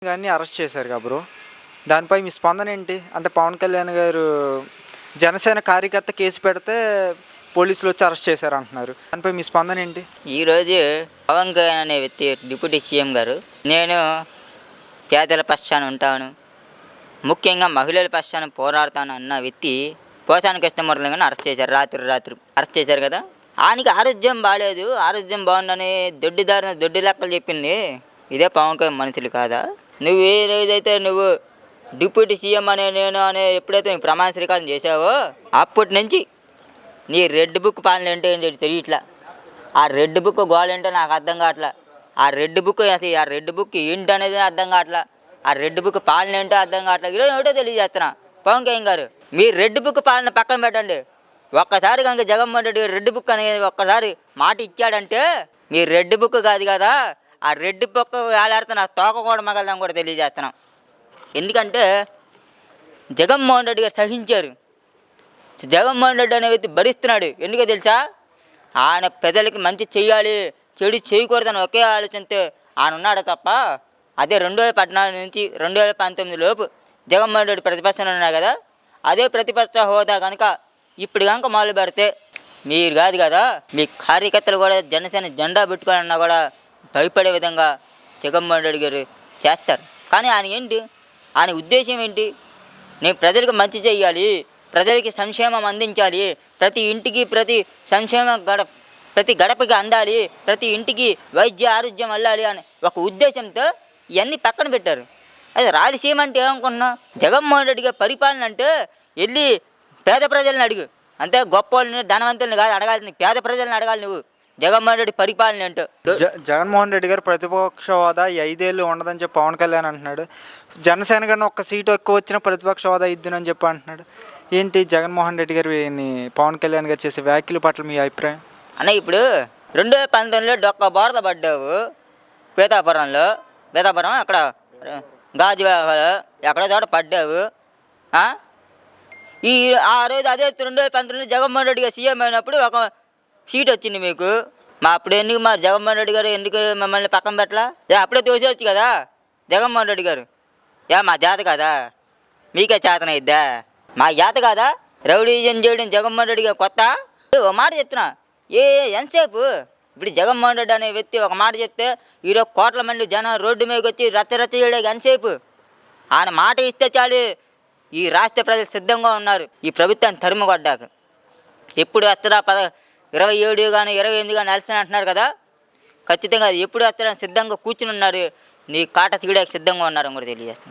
గారిని అరెస్ట్ చేశారు కదా బ్రో, దానిపై మీ స్పందన ఏంటి? అంటే పవన్ కళ్యాణ్ గారు జనసేన కార్యకర్త కేసు పెడితే పోలీసులు వచ్చి అరెస్ట్ చేశారు అంటున్నారు, దానిపై మీ స్పందన ఏంటి? ఈరోజు పవన్ కళ్యాణ్ అనే వ్యక్తి డిప్యూటీ సీఎం గారు, నేను పేదల పక్షాన ఉంటాను, ముఖ్యంగా మహిళల పక్షాన పోరాడతాను అన్న వ్యక్తి పోసాని కృష్ణమూర్తిని కానీ అరెస్ట్ చేశారు. రాత్రి అరెస్ట్ చేశారు కదా. ఆయనకి ఆరోగ్యం బాగాలేదు, ఆరోగ్యం బాగుందని దొడ్డి లెక్కలు చెప్పింది ఇదే పవన్ కళ్యాణ్ మనుషులు కాదా? నువ్వు ఏ రోజైతే నువ్వు డిప్యూటీ సీఎం నేను ఎప్పుడైతే నువ్వు ప్రమాణ స్వీకారం చేసావో అప్పటి నుంచి నీ రెడ్ బుక్ పాలన ఏంటో తెలియట్లా. ఆ రెడ్ బుక్ గోల్ ఏంటో నాకు అర్థం కావట్లా. ఆ రెడ్ బుక్ అసలు ఆ రెడ్ బుక్ ఏంటి అనేది అర్థం కావట్లా. ఆ రెడ్ బుక్ పాలన ఏంటో అర్థం కావట్లేదు. ఈరోజు ఏమిటో తెలియజేస్తున్నా పవన్ కళ్యాణ్ గారు, మీ రెడ్ బుక్ పాలన పక్కన పెట్టండి. ఒక్కసారి కనుక జగన్మోహన్ రెడ్డి గారు రెడ్ బుక్ అనేది ఒక్కసారి మాట ఇచ్చాడంటే మీ రెడ్ బుక్ కాదు కదా, ఆ రెడ్ బుక్ వేలాడుతున్న తోక కూడా మగలని కూడా తెలియజేస్తున్నాం. ఎందుకంటే జగన్మోహన్ రెడ్డి గారు సహించారు. జగన్మోహన్ రెడ్డి అనే వ్యక్తి భరిస్తున్నాడు. ఎందుకో తెలుసా? ఆయన ప్రజలకి మంచి చేయాలి, చెడు చేయకూడదని ఒకే ఆలోచనతో ఆయన ఉన్నాడు తప్ప, అదే 2014 నుంచి 2019 లోపు జగన్మోహన్ రెడ్డి ప్రతిపక్షంలో ఉన్నారు కదా, అదే ప్రతిపక్ష హోదా కనుక ఇప్పుడు కనుక మొదలు పెడితే మీరు కాదు కదా, మీ కార్యకర్తలు కూడా జనసేన జెండా పెట్టుకోవాలన్నా కూడా భయపడే విధంగా జగన్మోహన్ రెడ్డి గారు చేస్తారు. కానీ ఆయన ఏంటి, ఆయన ఉద్దేశం ఏంటి? నేను ప్రజలకు మంచి చేయాలి, ప్రజలకి సంక్షేమం అందించాలి, ప్రతి ఇంటికి ప్రతి సంక్షేమం ప్రతి గడపకి అందాలి, ప్రతి ఇంటికి వైద్య ఆరోగ్యం వెళ్ళాలి అని ఒక ఉద్దేశంతో ఇవన్నీ పక్కన పెట్టారు. అదే రాయలసీమ అంటే ఏమనుకుంటున్నావు? జగన్మోహన్ రెడ్డి గారి పరిపాలన అంటే వెళ్ళి పేద ప్రజలను అడుగు, అంతే. గొప్ప వాళ్ళని ధనవంతుల్ని కాదు అడగాల్సింది, పేద ప్రజలను అడగాలి నువ్వు. జగన్మోహన్ రెడ్డి పరిపాలన ఏంటో. జగన్మోహన్ రెడ్డి గారు ప్రతిపక్ష హోదా 5 ఏళ్ళు ఉండదని చెప్పి పవన్ కళ్యాణ్ అంటున్నాడు. జనసేన గారిని ఒక్క సీటు ఎక్కువ వచ్చిన ప్రతిపక్ష హోదా ఇద్దునని చెప్పి అంటున్నాడు. ఏంటి జగన్మోహన్ రెడ్డి గారు పవన్ కళ్యాణ్ గారు చేసే వ్యాఖ్యల పట్ల మీ అభిప్రాయం? అన్న, ఇప్పుడు 2019లో డొక్క బోర్ద పడ్డావు పీతాపురం అక్కడ గాజువాకలో ఎక్కడో చోట పడ్డావు. ఆ రోజు అదే 2019లో జగన్మోహన్ రెడ్డి గారు సీఎం అయినప్పుడు ఒక సీట్ వచ్చింది మీకు. అప్పుడు ఎందుకు మా జగన్మోహన్ రెడ్డి గారు ఎందుకు మమ్మల్ని పక్కన పెట్టలా? అప్పుడే తోసేవచ్చు కదా జగన్మోహన్ రెడ్డి గారు. మా జాత కాదా? మీకే చేతనయిద్దా? మా జాత కాదా? రౌడీజన్ చేయడం జగన్మోహన్ రెడ్డి గారు కొత్త? ఒక మాట చెప్తున్నా, ఎంతసేపు ఇప్పుడు జగన్మోహన్ రెడ్డి అనే వ్యక్తి ఒక మాట చెప్తే ఈరోజు కోట్ల మంది జనం రోడ్డు మీదకి వచ్చి రచ్చ చేయడానికి ఎంతసేపు? ఆయన మాట ఇస్తే చాలు ఈ రాష్ట్ర ప్రజలు సిద్ధంగా ఉన్నారు ఈ ప్రభుత్వాన్ని తరుముకొడ్డాక. ఎప్పుడు వస్తుందా 27 కానీ 28 కానీ వెళ్తాను అంటున్నారు కదా, ఖచ్చితంగా అది ఎప్పుడు వస్తారని సిద్ధంగా కూర్చుని ఉన్నారు. నీ కాట తీయడానికి సిద్ధంగా ఉన్నారని కూడా తెలియజేస్తాను.